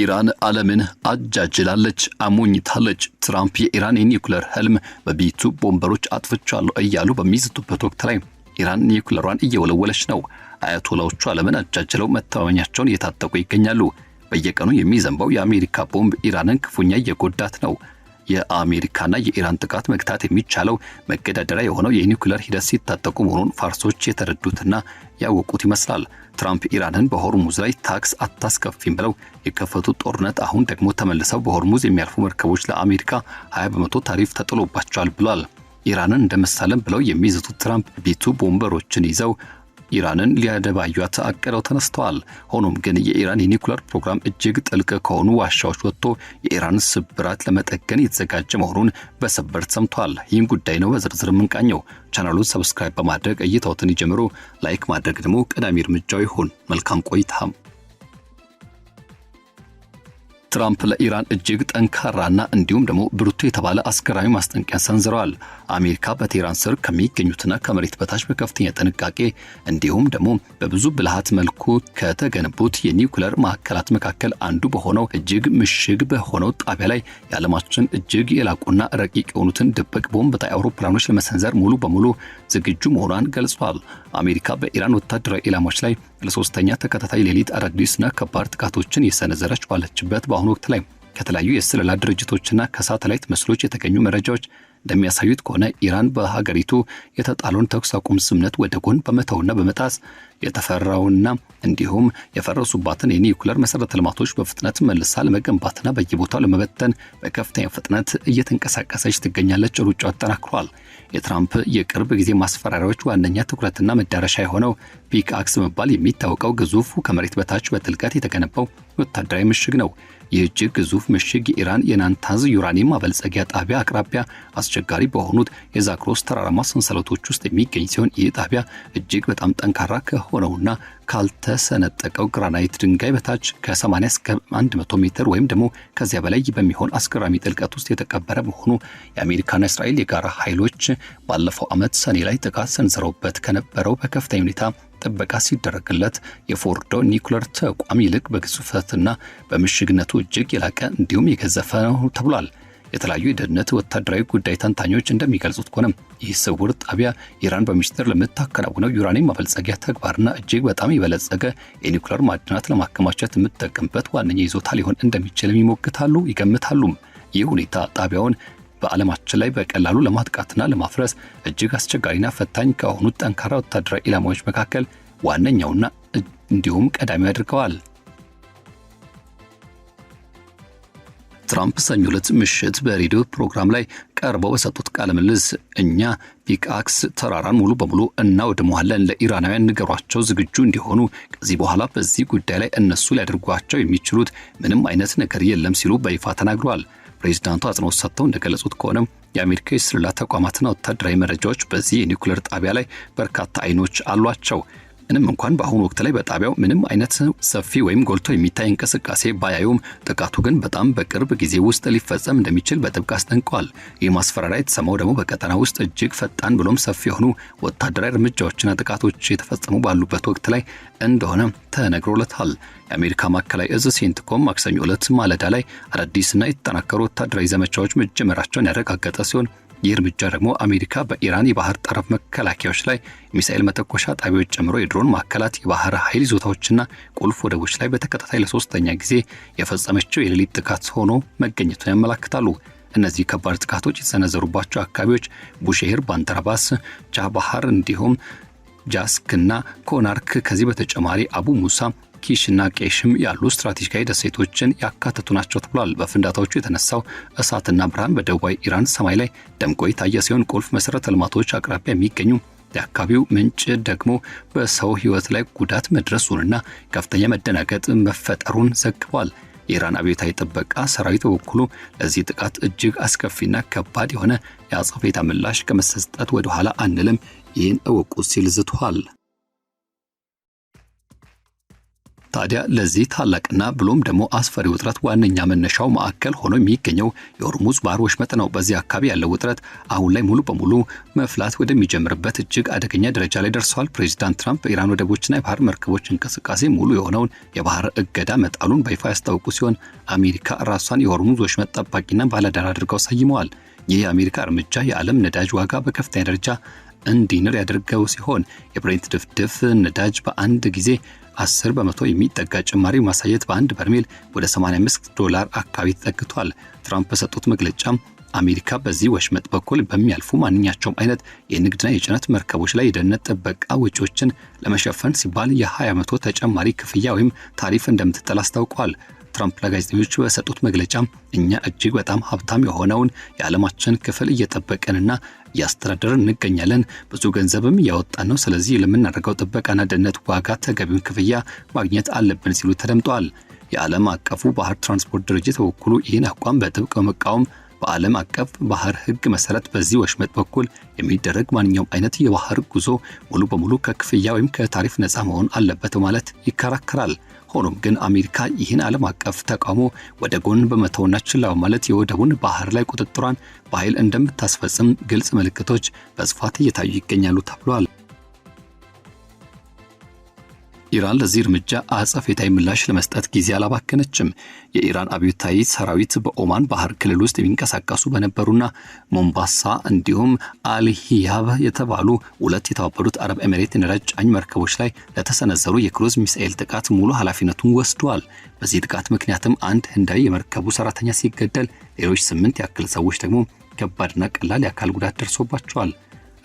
ኢራን ዓለምን አጃጅላለች አሞኝታለች። ትራምፕ የኢራን የኒውክሌር ህልም በቢቱ ቦምበሮች አጥፍቻለሁ እያሉ በሚዝቱበት ወቅት ላይ ኢራን ኒውክሌሯን እየወለወለች ነው። አያቶላዎቹ ዓለምን አጃጅለው መተማመኛቸውን እየታጠቁ ይገኛሉ። በየቀኑ የሚዘንባው የአሜሪካ ቦምብ ኢራንን ክፉኛ እየጎዳት ነው። የአሜሪካና የኢራን ጥቃት መግታት የሚቻለው መገዳደሪያ የሆነው የኒውክሌር ሂደት ሲታጠቁ መሆኑን ፋርሶች የተረዱትና ያወቁት ይመስላል። ትራምፕ ኢራንን በሆርሙዝ ላይ ታክስ አታስከፊም ብለው የከፈቱት ጦርነት አሁን ደግሞ ተመልሰው በሆርሙዝ የሚያልፉ መርከቦች ለአሜሪካ 20% ታሪፍ ተጥሎባቸዋል ብሏል። ኢራንን እንደመሳለም ብለው የሚይዙት ትራምፕ ቢቱ ቦምበሮችን ይዘው ኢራንን ሊያደባዩት አቅደው ተነስተዋል። ሆኖም ግን የኢራን የኒውክሌር ፕሮግራም እጅግ ጥልቅ ከሆኑ ዋሻዎች ወጥቶ የኢራን ስብራት ለመጠገን የተዘጋጀ መሆኑን በሰበር ሰምቷል። ይህን ጉዳይ ነው በዝርዝር የምንቃኘው። ቻናሉን ሰብስክራይብ በማድረግ እይታዎትን ይጀምሩ። ላይክ ማድረግ ደግሞ ቀዳሚ እርምጃው ይሁን። መልካም ቆይታ። ትራምፕ ለኢራን እጅግ ጠንካራና እንዲሁም ደግሞ ብርቱ የተባለ አስገራሚ ማስጠንቀቂያ ሰንዝረዋል። አሜሪካ በቴህራን ስር ከሚገኙትና ከመሬት በታች በከፍተኛ ጥንቃቄ እንዲሁም ደግሞ በብዙ ብልሃት መልኩ ከተገነቡት የኒውክሌር ማዕከላት መካከል አንዱ በሆነው እጅግ ምሽግ በሆነው ጣቢያ ላይ የዓለማችን እጅግ የላቁና ረቂቅ የሆኑትን ድብቅ ቦምብ ጣይ አውሮፕላኖች ለመሰንዘር ሙሉ በሙሉ ዝግጁ መሆኗን ገልጿል። አሜሪካ በኢራን ወታደራዊ ኢላማዎች ላይ ለሶስተኛ ተከታታይ ሌሊት አዳዲስና ከባድ ጥቃቶችን የሰነዘረች ባለችበት በአሁኑ ወቅት ላይ ከተለያዩ የስለላ ድርጅቶችና ከሳተላይት ምስሎች የተገኙ መረጃዎች እንደሚያሳዩት ከሆነ ኢራን በሀገሪቱ የተጣለውን ተኩስ አቁም ስምምነት ወደ ጎን በመተውና በመጣስ የተፈራውና እንዲሁም የፈረሱባትን የኒውክሌር መሰረተ ልማቶች በፍጥነት መልሳ ለመገንባትና በየቦታው ለመበተን በከፍተኛ ፍጥነት እየተንቀሳቀሰች ትገኛለች። ሩጫው ተጠናክሯል። የትራምፕ የቅርብ ጊዜ ማስፈራሪያዎች ዋነኛ ትኩረትና መዳረሻ የሆነው ፒክአክስ መባል የሚታወቀው ግዙፉ ከመሬት በታች በጥልቀት የተገነባው ወታደራዊ ምሽግ ነው። ይህ እጅግ ግዙፍ ምሽግ የኢራን የናታንዝ ዩራኒየም ማበልጸጊያ ጣቢያ አቅራቢያ አስቸጋሪ በሆኑት የዛክሮስ ተራራማ ሰንሰለቶች ውስጥ የሚገኝ ሲሆን ይህ ጣቢያ እጅግ በጣም ጠንካራ ከሆነውና ካልተሰነጠቀው ግራናይት ድንጋይ በታች ከ80 እስከ 100 ሜትር ወይም ደግሞ ከዚያ በላይ በሚሆን አስገራሚ ጥልቀት ውስጥ የተቀበረ መሆኑ የአሜሪካና እስራኤል የጋራ ኃይሎች ባለፈው ዓመት ሰኔ ላይ ጥቃት ሰንዝረውበት ከነበረው በከፍተኛ ሁኔታ ጥበቃ ሲደረግለት የፎርዶ ኒውክሌር ተቋም ይልቅ በግዙፈትና በምሽግነቱ እጅግ የላቀ እንዲሁም የገዘፈ ነው ተብሏል። የተለያዩ የደህንነት ወታደራዊ ጉዳይ ተንታኞች እንደሚገልጹት ከሆነ ይህ ስውር ጣቢያ ኢራን በሚስጥር ለምታከናውነው ዩራኒየም ማበልጸጊያ ተግባርና እጅግ በጣም የበለጸገ የኒውክሌር ማዕድናት ለማከማቸት የምትጠቀምበት ዋነኛ ይዞታ ሊሆን እንደሚችል ይገምታሉ። ይህ ሁኔታ ጣቢያውን በዓለማችን ላይ በቀላሉ ለማጥቃትና ለማፍረስ እጅግ አስቸጋሪና ፈታኝ ከሆኑት ጠንካራ ወታደራዊ ኢላማዎች መካከል ዋነኛውና እንዲሁም ቀዳሚ አድርገዋል። ትራምፕ ሰኞ ዕለት ምሽት በሬዲዮ ፕሮግራም ላይ ቀርበው በሰጡት ቃለ ምልልስ እኛ ፒክአክስ ተራራን ሙሉ በሙሉ እናወድመዋለን፣ ለኢራናውያን ንገሯቸው ዝግጁ እንዲሆኑ፣ ከዚህ በኋላ በዚህ ጉዳይ ላይ እነሱ ሊያደርጓቸው የሚችሉት ምንም አይነት ነገር የለም ሲሉ በይፋ ተናግረዋል። ፕሬዝዳንቱ አጽንኦት ሰጥተው እንደገለጹት ከሆነ የአሜሪካ የስለላ ተቋማትና ወታደራዊ መረጃዎች በዚህ የኒውክሌር ጣቢያ ላይ በርካታ አይኖች አሏቸው። ምንም እንኳን በአሁኑ ወቅት ላይ በጣቢያው ምንም አይነት ሰፊ ወይም ጎልቶ የሚታይ እንቅስቃሴ ባያዩም ጥቃቱ ግን በጣም በቅርብ ጊዜ ውስጥ ሊፈጸም እንደሚችል በጥብቅ አስጠንቅቀዋል። ይህ ማስፈራሪያ የተሰማው ደግሞ በቀጠና ውስጥ እጅግ ፈጣን ብሎም ሰፊ የሆኑ ወታደራዊ እርምጃዎችና ጥቃቶች የተፈጸሙ ባሉበት ወቅት ላይ እንደሆነ ተነግሮለታል። የአሜሪካ ማዕከላዊ እዝ ሴንትኮም ማክሰኞ ዕለት ማለዳ ላይ አዳዲስና የተጠናከሩ ወታደራዊ ዘመቻዎች መጀመራቸውን ያረጋገጠ ሲሆን ይህ እርምጃ ደግሞ አሜሪካ በኢራን የባህር ጠረፍ መከላከያዎች ላይ ሚሳኤል መተኮሻ ጣቢያዎች ጨምሮ የድሮን ማዕከላት፣ የባህር ኃይል ይዞታዎችና ቁልፍ ወደቦች ላይ በተከታታይ ለሶስተኛ ጊዜ የፈጸመችው የሌሊት ጥቃት ሆኖ መገኘቱን ያመለክታሉ። እነዚህ ከባድ ጥቃቶች የተሰነዘሩባቸው አካባቢዎች ቡሼህር፣ ባንደራባስ፣ ቻባሃር እንዲሁም ጃስክና ኮናርክ ከዚህ በተጨማሪ አቡ ሙሳ ኪሽና ቄሽም ያሉ ስትራቴጂካዊ ደሴቶችን ያካተቱ ናቸው ተብሏል። በፍንዳታዎቹ የተነሳው እሳትና ብርሃን በደቡባዊ ኢራን ሰማይ ላይ ደምቆ የታየ ሲሆን ቁልፍ መሰረተ ልማቶች አቅራቢያ የሚገኙ የአካባቢው ምንጭ ደግሞ በሰው ሕይወት ላይ ጉዳት መድረሱንና ከፍተኛ መደናገጥ መፈጠሩን ዘግቧል። የኢራን አብዮታዊ ጥበቃ ሰራዊት በበኩሉ ለዚህ ጥቃት እጅግ አስከፊና ከባድ የሆነ የአጸፋ ምላሽ ከመስጠት ወደ ኋላ አንልም፣ ይህን እወቁ ሲል ዝቷል። ታዲያ ለዚህ ታላቅና ብሎም ደግሞ አስፈሪ ውጥረት ዋነኛ መነሻው ማዕከል ሆኖ የሚገኘው የሆርሙዝ ባህር ወሽመጥ ነው። በዚህ አካባቢ ያለው ውጥረት አሁን ላይ ሙሉ በሙሉ መፍላት ወደሚጀምርበት እጅግ አደገኛ ደረጃ ላይ ደርሷል። ፕሬዚዳንት ትራምፕ በኢራን ወደቦችና የባህር መርከቦች እንቅስቃሴ ሙሉ የሆነውን የባህር እገዳ መጣሉን በይፋ ያስታወቁ ሲሆን አሜሪካ ራሷን የሆርሙዝ ወሽመጥ ጠባቂና ባለዳር አድርገው ሰይመዋል። ይህ የአሜሪካ እርምጃ የዓለም ነዳጅ ዋጋ በከፍተኛ ደረጃ እንዲንር ያደርገው ሲሆን የብሬንት ድፍድፍ ነዳጅ በአንድ ጊዜ 10 በመቶ የሚጠጋ ጭማሪ ማሳየት በአንድ በርሜል ወደ $85 አካባቢ ተጠግቷል። ትራምፕ በሰጡት መግለጫ አሜሪካ በዚህ ወሽመጥ በኩል በሚያልፉ ማንኛቸውም አይነት የንግድና የጭነት መርከቦች ላይ የደህንነት ጥበቃ ወጪዎችን ለመሸፈን ሲባል የ20 በመቶ ተጨማሪ ክፍያ ወይም ታሪፍ እንደምትጥል አስታውቀዋል። ትራምፕ ለጋዜጠኞች በሰጡት መግለጫ እኛ እጅግ በጣም ሀብታም የሆነውን የዓለማችን ክፍል እየጠበቅንና እያስተዳደርን እንገኛለን፣ ብዙ ገንዘብም እያወጣን ነው። ስለዚህ ለምናደርገው ጥበቃና ደህንነት ዋጋ ተገቢውን ክፍያ ማግኘት አለብን ሲሉ ተደምጠዋል። የዓለም አቀፉ ባህር ትራንስፖርት ድርጅት በበኩሉ ይህን አቋም በጥብቅ በመቃወም በዓለም አቀፍ ባህር ሕግ መሰረት በዚህ ወሽመጥ በኩል የሚደረግ ማንኛውም አይነት የባህር ጉዞ ሙሉ በሙሉ ከክፍያ ወይም ከታሪፍ ነፃ መሆን አለበት ማለት ይከራከራል። ሆኖም ግን አሜሪካ ይህን ዓለም አቀፍ ተቃውሞ ወደ ጎን በመተውና ችላ በማለት የወደቡን ባህር ላይ ቁጥጥሯን በኃይል እንደምታስፈጽም ግልጽ ምልክቶች በስፋት እየታዩ ይገኛሉ ተብሏል። ኢራን ለዚህ እርምጃ አጸፋዊ ምላሽ ለመስጠት ጊዜ አላባከነችም። የኢራን አብዮታዊ ሰራዊት በኦማን ባህር ክልል ውስጥ የሚንቀሳቀሱ በነበሩና ሞምባሳ እንዲሁም አልሂያብ የተባሉ ሁለት የተባበሩት አረብ ኤሚሬት ነዳጅ ጫኝ መርከቦች ላይ ለተሰነዘሩ የክሩዝ ሚሳኤል ጥቃት ሙሉ ኃላፊነቱን ወስደዋል። በዚህ ጥቃት ምክንያትም አንድ ህንዳዊ የመርከቡ ሰራተኛ ሲገደል፣ ሌሎች 8 ያክል ሰዎች ደግሞ ከባድና ቀላል የአካል ጉዳት ደርሶባቸዋል።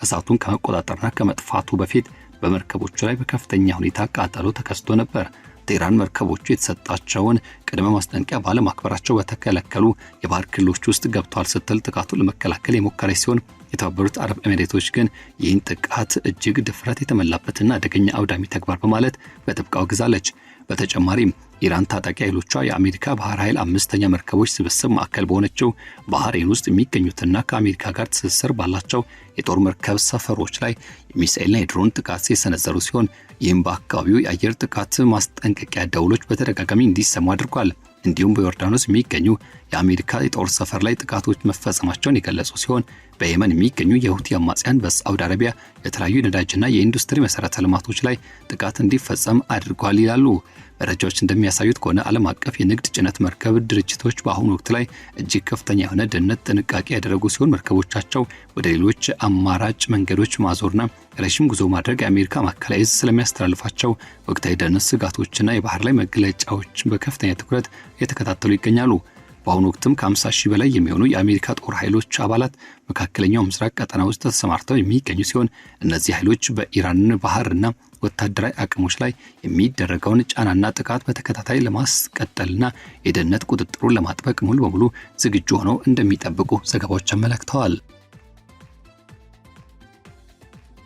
እሳቱን ከመቆጣጠርና ከመጥፋቱ በፊት በመርከቦቹ ላይ በከፍተኛ ሁኔታ ቃጠሎ ተከስቶ ነበር። ቴህራን መርከቦቹ የተሰጣቸውን ቅድመ ማስጠንቀቂያ ባለማክበራቸው በተከለከሉ የባህር ክልሎች ውስጥ ገብተዋል ስትል ጥቃቱን ለመከላከል የሞከረች ሲሆን የተባበሩት አረብ ኤሚሬቶች ግን ይህን ጥቃት እጅግ ድፍረት የተሞላበትና አደገኛ አውዳሚ ተግባር በማለት በጥብቅ አውግዛለች። በተጨማሪም ኢራን ታጣቂ ኃይሎቿ የአሜሪካ ባህር ኃይል 5ኛ መርከቦች ስብስብ ማዕከል በሆነችው ባህሬን ውስጥ የሚገኙትና ከአሜሪካ ጋር ትስስር ባላቸው የጦር መርከብ ሰፈሮች ላይ የሚሳኤልና የድሮን ጥቃት የሰነዘሩ ሲሆን ይህም በአካባቢው የአየር ጥቃት ማስጠንቀቂያ ደውሎች በተደጋጋሚ እንዲሰሙ አድርጓል። እንዲሁም በዮርዳኖስ የሚገኙ የአሜሪካ የጦር ሰፈር ላይ ጥቃቶች መፈጸማቸውን የገለጹ ሲሆን በየመን የሚገኙ የሁቲ አማጽያን በሳዑዲ አረቢያ የተለያዩ ነዳጅና የኢንዱስትሪ መሰረተ ልማቶች ላይ ጥቃት እንዲፈጸም አድርጓል ይላሉ። መረጃዎች እንደሚያሳዩት ከሆነ ዓለም አቀፍ የንግድ ጭነት መርከብ ድርጅቶች በአሁኑ ወቅት ላይ እጅግ ከፍተኛ የሆነ ደህንነት ጥንቃቄ ያደረጉ ሲሆን መርከቦቻቸው ወደ ሌሎች አማራጭ መንገዶች ማዞርና ረዥም ጉዞ ማድረግ የአሜሪካ ማዕከላዊ ዕዝ ስለሚያስተላልፋቸው ወቅታዊ ደህንነት ስጋቶችና የባህር ላይ መገለጫዎች በከፍተኛ ትኩረት እየተከታተሉ ይገኛሉ። በአሁኑ ወቅትም ከ50 ሺህ በላይ የሚሆኑ የአሜሪካ ጦር ኃይሎች አባላት መካከለኛው ምስራቅ ቀጠና ውስጥ ተሰማርተው የሚገኙ ሲሆን እነዚህ ኃይሎች በኢራን ባህርና ወታደራዊ አቅሞች ላይ የሚደረገውን ጫናና ጥቃት በተከታታይ ለማስቀጠልና የደህንነት ቁጥጥሩን ለማጥበቅ ሙሉ በሙሉ ዝግጁ ሆነው እንደሚጠብቁ ዘገባዎች አመልክተዋል።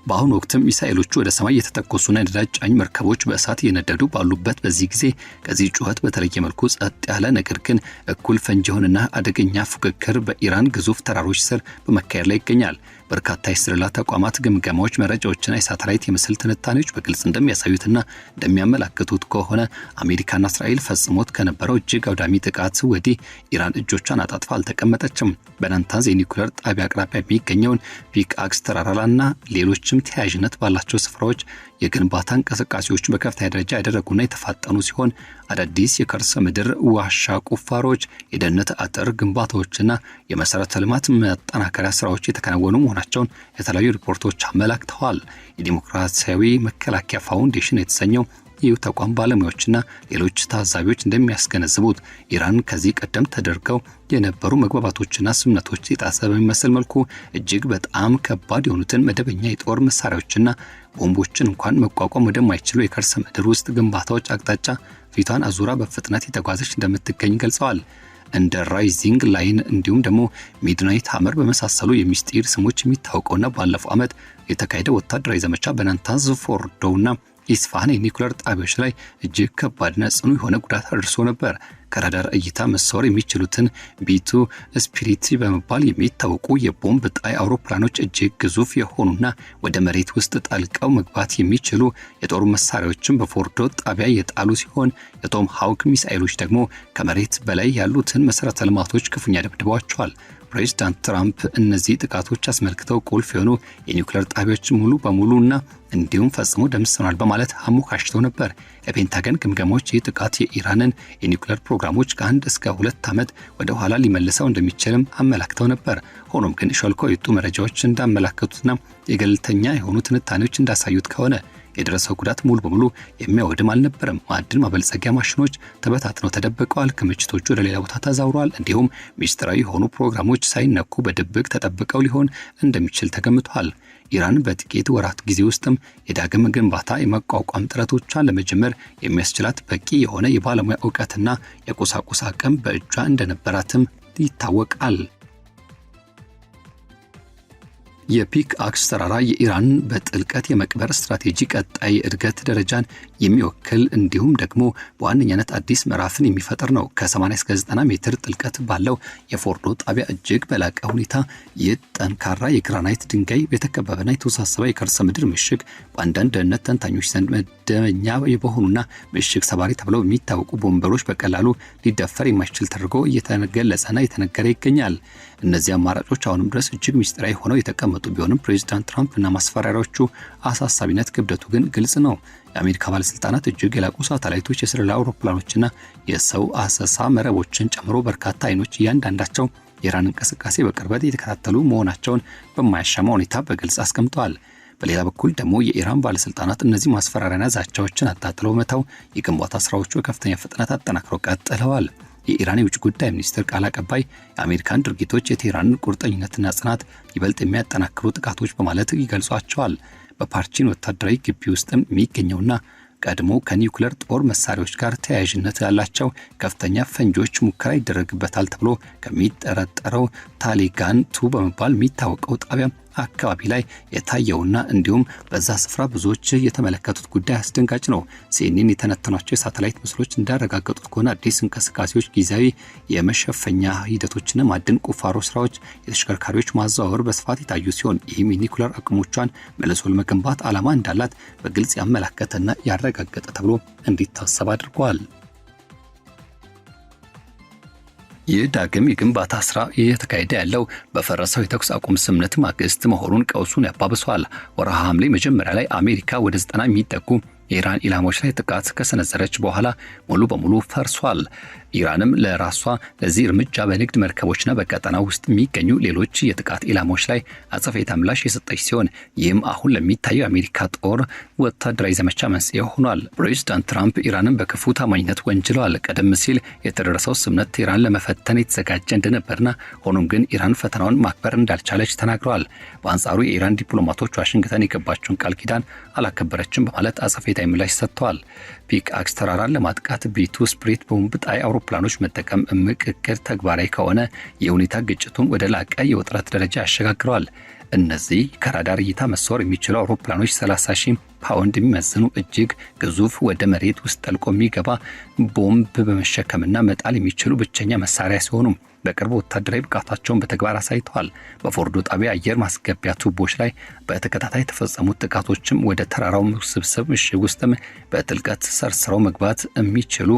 በአሁኑ ወቅትም ሚሳኤሎቹ ወደ ሰማይ የተተኮሱና የነዳጅ ጫኝ መርከቦች በእሳት እየነደዱ ባሉበት በዚህ ጊዜ ከዚህ ጩኸት በተለየ መልኩ ጸጥ ያለ ነገር ግን እኩል ፈንጂ የሆነና አደገኛ ፉክክር በኢራን ግዙፍ ተራሮች ስር በመካሄድ ላይ ይገኛል። በርካታ የስለላ ተቋማት ግምገማዎች፣ መረጃዎችና የሳተላይት የምስል ትንታኔዎች በግልጽ እንደሚያሳዩትና እንደሚያመላክቱት ከሆነ አሜሪካና እስራኤል ፈጽሞት ከነበረው እጅግ አውዳሚ ጥቃት ወዲህ ኢራን እጆቿን አጣጥፋ አልተቀመጠችም። በናታንዝ የኒውክሌር ጣቢያ አቅራቢያ የሚገኘውን ፒክአክስ ተራራና ሌሎችም ተያያዥነት ባላቸው ስፍራዎች የግንባታ እንቅስቃሴዎች በከፍተኛ ደረጃ ያደረጉና የተፋጠኑ ሲሆን አዳዲስ የከርሰ ምድር ዋሻ ቁፋሮች፣ የደህንነት አጥር ግንባታዎችና የመሰረተ ልማት ማጠናከሪያ ስራዎች የተከናወኑ መሆናቸውን የተለያዩ ሪፖርቶች አመላክተዋል። የዲሞክራሲያዊ መከላከያ ፋውንዴሽን የተሰኘው ይህ ተቋም ባለሙያዎችና ሌሎች ታዛቢዎች እንደሚያስገነዝቡት ኢራን ከዚህ ቀደም ተደርገው የነበሩ መግባባቶችና ስምምነቶች የጣሰ በሚመስል መልኩ እጅግ በጣም ከባድ የሆኑትን መደበኛ የጦር መሳሪያዎችና ቦምቦችን እንኳን መቋቋም ወደማይችሉ የከርሰ ምድር ውስጥ ግንባታዎች አቅጣጫ ፊቷን አዙራ በፍጥነት የተጓዘች እንደምትገኝ ገልጸዋል። እንደ ራይዚንግ ላይን እንዲሁም ደግሞ ሚድናይት ሃመር በመሳሰሉ የሚስጢር ስሞች የሚታወቀውና ባለፈው ዓመት የተካሄደ ወታደራዊ ዘመቻ በናታንዝ ፎርዶውና ኢስፋሃን የኒውክሌር ጣቢያዎች ላይ እጅግ ከባድና ጽኑ የሆነ ጉዳት አድርሶ ነበር። ከራዳር እይታ መሰወር የሚችሉትን ቢቱ ስፒሪት በመባል የሚታወቁ የቦምብ ጣይ አውሮፕላኖች እጅግ ግዙፍ የሆኑና ወደ መሬት ውስጥ ጠልቀው መግባት የሚችሉ የጦር መሳሪያዎችን በፎርዶ ጣቢያ የጣሉ ሲሆን የቶም ሃውክ ሚሳኤሎች ደግሞ ከመሬት በላይ ያሉትን መሰረተ ልማቶች ክፉኛ ደብድበዋቸዋል። ፕሬዝዳንት ትራምፕ እነዚህ ጥቃቶች አስመልክተው ቁልፍ የሆኑ የኒውክሌር ጣቢያዎች ሙሉ በሙሉና እንዲሁም ፈጽሞ ደምስሰናል በማለት አሞካሽተው ነበር። የፔንታገን ግምገማዎች ይህ ጥቃት የኢራንን የኒውክሌር ፕሮግራሞች ከ1 እስከ 2 ዓመት ወደ ኋላ ሊመልሰው እንደሚችልም አመላክተው ነበር። ሆኖም ግን ሾልኮ የወጡ መረጃዎች እንዳመላከቱትና የገለልተኛ የሆኑ ትንታኔዎች እንዳሳዩት ከሆነ የደረሰው ጉዳት ሙሉ በሙሉ የሚያወድም አልነበረም። ማዕድን ማበልጸጊያ ማሽኖች ተበታትነው ተደብቀዋል፣ ክምችቶቹ ወደ ሌላ ቦታ ተዛውረዋል። እንዲሁም ሚስጥራዊ የሆኑ ፕሮግራሞች ሳይነኩ በድብቅ ተጠብቀው ሊሆን እንደሚችል ተገምቷል። ኢራን በጥቂት ወራት ጊዜ ውስጥም የዳግም ግንባታ የመቋቋም ጥረቶቿን ለመጀመር የሚያስችላት በቂ የሆነ የባለሙያ ዕውቀትና የቁሳቁስ አቅም በእጇ እንደነበራትም ይታወቃል። የፒክ አክስ ተራራ የኢራን በጥልቀት የመቅበር ስትራቴጂ ቀጣይ እድገት ደረጃን የሚወክል እንዲሁም ደግሞ በዋነኛነት አዲስ ምዕራፍን የሚፈጥር ነው። ከ80 እስከ 90 ሜትር ጥልቀት ባለው የፎርዶ ጣቢያ እጅግ በላቀ ሁኔታ የጠንካራ የግራናይት ድንጋይ የተከበበና የተወሳሰበ የከርሰ ምድር ምሽግ በአንዳንድ ደህንነት ተንታኞች ዘንድ መደበኛ በሆኑና ምሽግ ሰባሪ ተብለው የሚታወቁ ቦምበሮች በቀላሉ ሊደፈር የማይችል ተደርጎ እየተገለጸና እየተነገረ ይገኛል። እነዚህ አማራጮች አሁንም ድረስ እጅግ ምስጢራዊ ሆነው የተቀመጡ ቢሆንም ፕሬዝዳንት ትራምፕ እና ማስፈራሪያዎቹ አሳሳቢነት ክብደቱ ግን ግልጽ ነው። የአሜሪካ ባለስልጣናት እጅግ የላቁ ሳተላይቶች፣ የስለላ አውሮፕላኖችና የሰው አሰሳ መረቦችን ጨምሮ በርካታ አይኖች እያንዳንዳቸው የኢራን እንቅስቃሴ በቅርበት የተከታተሉ መሆናቸውን በማያሻማ ሁኔታ በግልጽ አስቀምጠዋል። በሌላ በኩል ደግሞ የኢራን ባለስልጣናት እነዚህ ማስፈራሪያና ዛቻዎችን አጣጥለው መተው የግንባታ ስራዎቹ በከፍተኛ ፍጥነት አጠናክረው ቀጥለዋል። የኢራን የውጭ ጉዳይ ሚኒስትር ቃል አቀባይ የአሜሪካን ድርጊቶች የቴህራንን ቁርጠኝነትና ጽናት ይበልጥ የሚያጠናክሩ ጥቃቶች በማለት ይገልጿቸዋል። በፓርቺን ወታደራዊ ግቢ ውስጥም የሚገኘውና ቀድሞ ከኒውክሌር ጦር መሳሪያዎች ጋር ተያያዥነት ያላቸው ከፍተኛ ፈንጂዎች ሙከራ ይደረግበታል ተብሎ ከሚጠረጠረው ታሊጋን 2 በመባል የሚታወቀው ጣቢያ አካባቢ ላይ የታየውና እንዲሁም በዛ ስፍራ ብዙዎች የተመለከቱት ጉዳይ አስደንጋጭ ነው። ሲኤንኤን የተነተኗቸው የሳተላይት ምስሎች እንዳረጋገጡት ከሆነ አዲስ እንቅስቃሴዎች፣ ጊዜያዊ የመሸፈኛ ሂደቶችና ማዕድን ቁፋሮ ስራዎች፣ የተሽከርካሪዎች ማዘዋወር በስፋት የታዩ ሲሆን ይህም የኒውክሌር አቅሞቿን መልሶ ለመገንባት ዓላማ እንዳላት በግልጽ ያመላከተና ያረጋገጠ ተብሎ እንዲታሰብ አድርጓል። ይህ ዳግም የግንባታ ስራ እየተካሄደ ያለው በፈረሰው የተኩስ አቁም ስምምነት ማግስት መሆኑን ቀውሱን ያባብሰዋል። ወርሃ ሐምሌ መጀመሪያ ላይ አሜሪካ ወደ 90 የሚጠጉ የኢራን ኢላማዎች ላይ ጥቃት ከሰነዘረች በኋላ ሙሉ በሙሉ ፈርሷል። ኢራንም ለራሷ ለዚህ እርምጃ በንግድ መርከቦችና በቀጠናው ውስጥ የሚገኙ ሌሎች የጥቃት ኢላማዎች ላይ አጸፋዊ ምላሽ የሰጠች ሲሆን ይህም አሁን ለሚታየው የአሜሪካ ጦር ወታደራዊ ዘመቻ መንስኤ ሆኗል። ፕሬዝዳንት ትራምፕ ኢራንን በክፉ ታማኝነት ወንጅለዋል። ቀደም ሲል የተደረሰው ስምምነት ኢራን ለመፈተን የተዘጋጀ እንደነበርና ሆኖም ግን ኢራን ፈተናውን ማክበር እንዳልቻለች ተናግረዋል። በአንጻሩ የኢራን ዲፕሎማቶች ዋሽንግተን የገባቸውን ቃል ኪዳን አላከበረችም በማለት አጸፋዊ ምላሽ ሰጥተዋል። ፒክ አክስ ተራራን ለማጥቃት ቢቱ ስፒሪት ቦምብ ጣይ አውሮፕላኖች መጠቀም እምቅ እቅድ ተግባራዊ ከሆነ የሁኔታ ግጭቱን ወደ ላቀ የውጥረት ደረጃ ያሸጋግረዋል። እነዚህ ከራዳር እይታ መሰወር የሚችሉ አውሮፕላኖች 30,000 ፓውንድ የሚመዝኑ እጅግ ግዙፍ ወደ መሬት ውስጥ ጠልቆ የሚገባ ቦምብ በመሸከምና መጣል የሚችሉ ብቸኛ መሳሪያ ሲሆኑ በቅርቡ ወታደራዊ ብቃታቸውን በተግባር አሳይተዋል። በፎርዶ ጣቢያ አየር ማስገቢያ ቱቦች ላይ በተከታታይ የተፈጸሙት ጥቃቶችም ወደ ተራራው ስብስብ ምሽግ ውስጥም በጥልቀት ሰርስረው መግባት የሚችሉ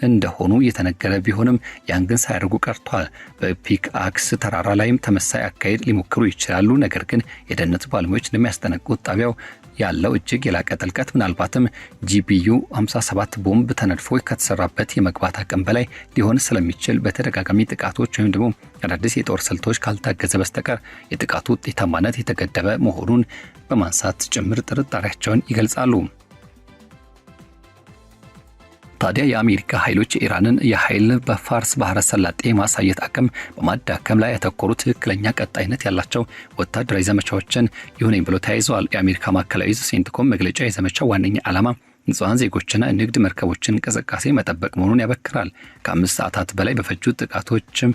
እንደሆኑ የተነገረ ቢሆንም ያን ግን ሳያደርጉ ቀርቷል። በፒክ አክስ ተራራ ላይም ተመሳሳይ አካሄድ ሊሞክሩ ይችላሉ። ነገር ግን የደህንነት ባለሙያዎች እንደሚያስጠነቅቁት ጣቢያው ያለው እጅግ የላቀ ጥልቀት ምናልባትም GBU 57 ቦምብ ተነድፎ ከተሰራበት የመግባት አቅም በላይ ሊሆን ስለሚችል በተደጋጋሚ ጥቃቶች ወይም ደግሞ አዳዲስ የጦር ስልቶች ካልታገዘ በስተቀር የጥቃቱ ውጤታማነት የተገደበ መሆኑን በማንሳት ጭምር ጥርጣሬያቸውን ይገልጻሉ። ታዲያ የአሜሪካ ኃይሎች የኢራንን የኃይል በፋርስ ባህረ ሰላጤ ማሳየት አቅም በማዳከም ላይ ያተኮሩ ትክክለኛ ቀጣይነት ያላቸው ወታደራዊ ዘመቻዎችን ይሁንኝ ብሎ ተያይዘዋል። የአሜሪካ ማዕከላዊ ሴንትኮም መግለጫ የዘመቻው ዋነኛ ዓላማ ንጹሃን ዜጎችና ንግድ መርከቦችን እንቅስቃሴ መጠበቅ መሆኑን ያበክራል። ከ5 ሰዓታት በላይ በፈጁት ጥቃቶችም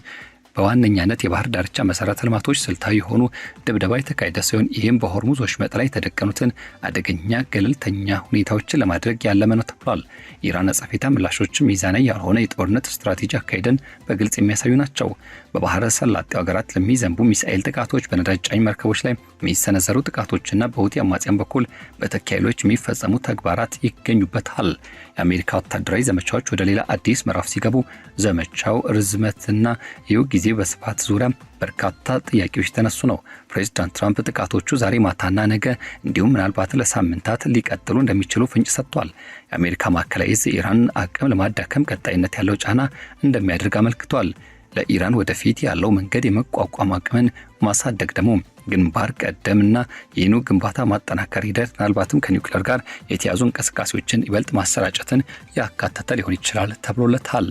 በዋነኛነት የባህር ዳርቻ መሰረተ ልማቶች ስልታዊ የሆኑ ድብደባ የተካሄደ ሲሆን ይህም በሆርሙዝ ወሽመጥ ላይ የተደቀኑትን አደገኛ ገለልተኛ ሁኔታዎችን ለማድረግ ያለመ ነው ተብሏል። ኢራን አጸፋዊ ምላሾችም ሚዛናዊ ያልሆነ የጦርነት ስትራቴጂ አካሄደን በግልጽ የሚያሳዩ ናቸው። በባህረ ሰላጤው ሀገራት ለሚዘንቡ ሚሳኤል ጥቃቶች፣ በነዳጅ ጫኝ መርከቦች ላይ የሚሰነዘሩ ጥቃቶችና በሁቲ አማጽያን በኩል በተኪያሎች የሚፈጸሙ ተግባራት ይገኙበታል። የአሜሪካ ወታደራዊ ዘመቻዎች ወደ ሌላ አዲስ ምዕራፍ ሲገቡ ዘመቻው ርዝመትና ይኸው ጊዜ በስፋት ዙሪያ በርካታ ጥያቄዎች ተነሱ ነው። ፕሬዝዳንት ትራምፕ ጥቃቶቹ ዛሬ ማታና ነገ እንዲሁም ምናልባት ለሳምንታት ሊቀጥሉ እንደሚችሉ ፍንጭ ሰጥቷል። የአሜሪካ ማዕከላዊ ዕዝ የኢራን አቅም ለማዳከም ቀጣይነት ያለው ጫና እንደሚያደርግ አመልክቷል። ለኢራን ወደፊት ያለው መንገድ የመቋቋም አቅምን ማሳደግ ደግሞ ግንባር ቀደምና የኒው ግንባታ ማጠናከር ሂደት ምናልባትም ከኒውክሌር ጋር የተያዙ እንቅስቃሴዎችን ይበልጥ ማሰራጨትን ያካተተ ሊሆን ይችላል ተብሎለታል።